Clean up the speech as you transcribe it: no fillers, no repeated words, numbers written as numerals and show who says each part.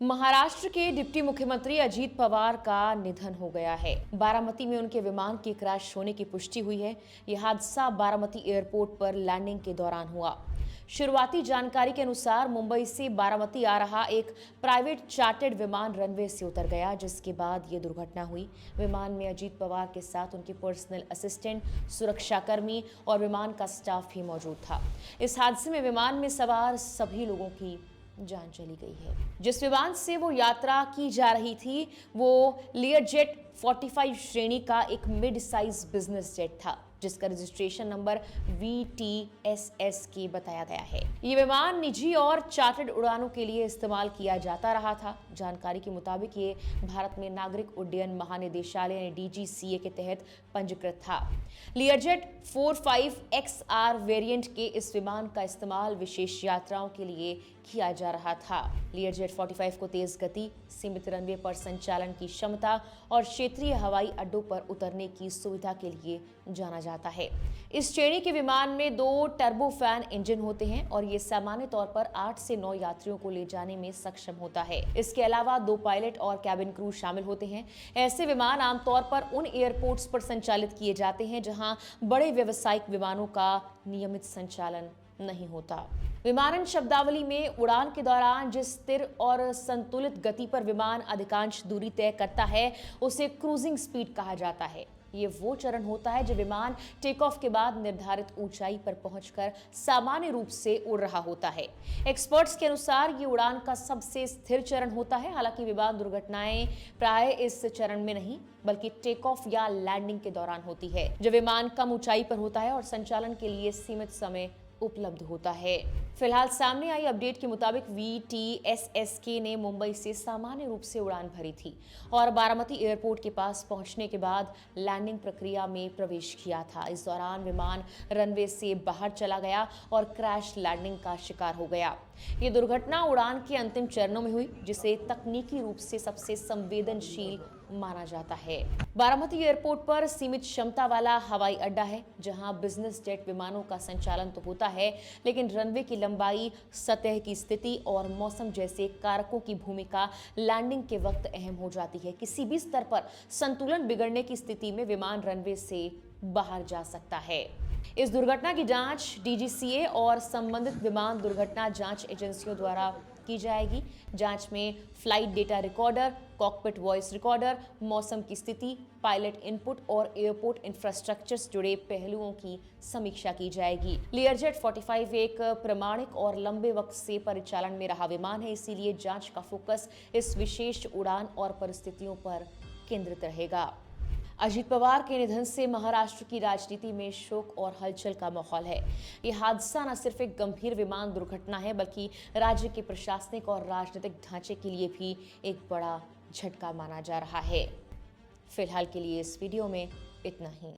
Speaker 1: महाराष्ट्र के डिप्टी मुख्यमंत्री अजीत पवार का निधन हो गया है। बारामती में उनके विमान के क्रैश होने की पुष्टि हुई है। यह हादसा बारामती एयरपोर्ट पर लैंडिंग के दौरान हुआ। शुरुआती जानकारी के अनुसार मुंबई से बारामती आ रहा एक प्राइवेट चार्टर्ड विमान रनवे से उतर गया, जिसके बाद ये दुर्घटना हुई। विमान में अजीत पवार के साथ उनके पर्सनल असिस्टेंट, सुरक्षाकर्मी और विमान का स्टाफ भी मौजूद था। इस हादसे में विमान में सवार सभी लोगों की जान चली गई है। जिस विमान से वो यात्रा की जा रही थी वो लियरजेट 45 श्रेणी का एक मिड साइज बिजनेस जेट था, जिसका रजिस्ट्रेशन नंबर VTSS बताया गया है। ये विमान निजी और चार्टर्ड उड़ानों के लिए इस्तेमाल किया जाता रहा था। जानकारी के मुताबिक ये भारत में नागरिक उड्डयन महानिदेशालय यानी DGCA के तहत पंजीकृत था। लियरजेट 45XR वेरिएंट के इस विमान का इस्तेमाल विशेष यात्राओं के लिए किया जा रहा था। लियरजेट 45 को तेज गति, सीमित रनवे पर संचालन की क्षमता और क्षेत्रीय हवाई अड्डों पर उतरने की सुविधा के लिए जाना जाता है। इस श्रेणी के विमान में 2 टर्बोफैन इंजन होते हैं और ये सामान्य तौर पर 8 से 9 यात्रियों को ले जाने में सक्षम होता है। इसके अलावा 2 पायलट और कैबिन क्रू शामिल होते हैं। ऐसे विमान आमतौर पर उन एयरपोर्ट्स पर संचालित किए जाते हैं जहां बड़े व्यावसायिक विमानों का नियमित संचालन नहीं होता। विमानन शब्दावली में उड़ान के दौरान जिस स्थिर और संतुलित गति पर विमान अधिकांश दूरी तय करता है उसे क्रूजिंग स्पीड कहा जाता है। ये वो चरण होता है जब विमान टेक ऑफ के बाद निर्धारित ऊंचाई पर पहुंचकर सामान्य रूप से उड़ रहा होता है। एक्सपर्ट्स के अनुसार ये उड़ान का सबसे स्थिर चरण होता है। हालांकि विमान दुर्घटनाएं प्राय इस चरण में नहीं बल्कि टेक ऑफ या लैंडिंग के दौरान होती है, जब विमान कम ऊंचाई पर होता है और संचालन के लिए सीमित समय उपलब्ध होता है। फिलहाल सामने आई अपडेट के मुताबिक VTSSK ने मुंबई से सामान्य रूप से उड़ान भरी थी और बारामती एयरपोर्ट के पास पहुंचने के बाद लैंडिंग प्रक्रिया में प्रवेश किया था। इस दौरान विमान रनवे से बाहर चला गया और क्रैश लैंडिंग का शिकार हो गया। ये दुर्घटना उड़ान के अंतिम चरणों में हुई, जिसे तकनीकी रूप से सबसे संवेदनशील माना जाता है। बारामती एयरपोर्ट पर सीमित क्षमता वाला हवाई अड्डा है, जहां बिजनेस जेट विमानों का संचालन तो होता है, लेकिन रनवे की लंबाई, सतह की स्थिति और मौसम जैसे कारकों की भूमिका लैंडिंग के वक्त अहम हो जाती है। किसी भी स्तर पर संतुलन बिगड़ने की स्थिति में विमान रनवे से बाहर जा सकता है। इस दुर्घटना की जांच DGCA और संबंधित विमान दुर्घटना जांच एजेंसियों द्वारा की जाएगी। जांच में flight data recorder, cockpit voice recorder, मौसम की स्थिति, पायलट इनपुट और एयरपोर्ट इंफ्रास्ट्रक्चर से जुड़े पहलुओं की समीक्षा की जाएगी। लियरजेट 45 एक प्रामाणिक और लंबे वक्त से परिचालन में रहा विमान है, इसीलिए जांच का फोकस इस विशेष उड़ान और परिस्थितियों पर केंद्रित रहेगा। अजीत पवार के निधन से महाराष्ट्र की राजनीति में शोक और हलचल का माहौल है। यह हादसा न सिर्फ एक गंभीर विमान दुर्घटना है बल्कि राज्य के प्रशासनिक और राजनीतिक ढांचे के लिए भी एक बड़ा झटका माना जा रहा है। फिलहाल के लिए इस वीडियो में इतना ही।